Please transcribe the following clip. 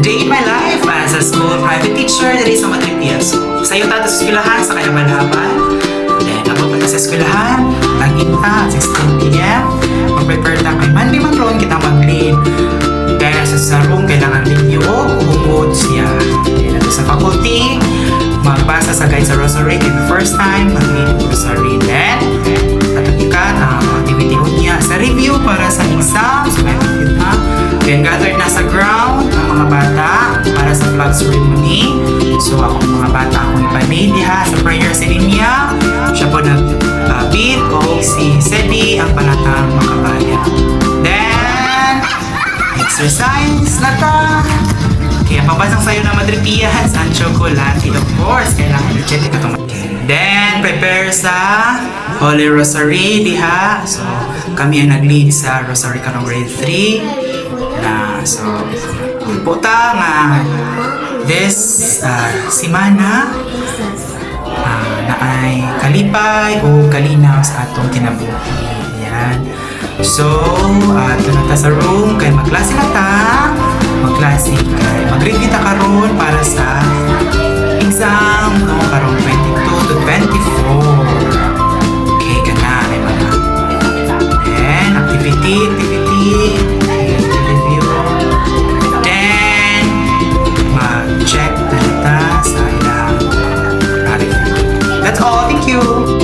day in my life as a school private teacher diri sa Matripias. So, sayo tato sa eskwelahan sa Kayabalaban. Then, ako pa sa eskwelahan, nagita at 16 p.m. Mag-prepare ta kay Monday man ron kita mag-lead. Kaya sa room, kailangan din niyo umod siya. Then, sa faculty, magbasa sa guide sa Rosary and the first time, mag-lead Rosary. Then, tatapikan ang activity niya sa review para sa exam. So, may kita. Then, gathered na sa ground ang mga bata para sa flag ceremony. So, akong mga bata akong ipanay diha sa prayer sa linya. Siya po nag-beat o si Sedi ang panatang makabaya. Then, exercise na ta. Kaya papasang sa'yo na Matripias ang chocolate. Of course, kailangan i-check ito itong then, prepare sa Holy Rosary diha. So, kami ang nag-lead sa Rosary kanong grade 3. So, puta nga this simana na ay kalipay o kalinaw sa atong kinabuhi. Yan. So, ito na ta sa room kay magklase na ta. Magklase kay mag-review ta karon para sa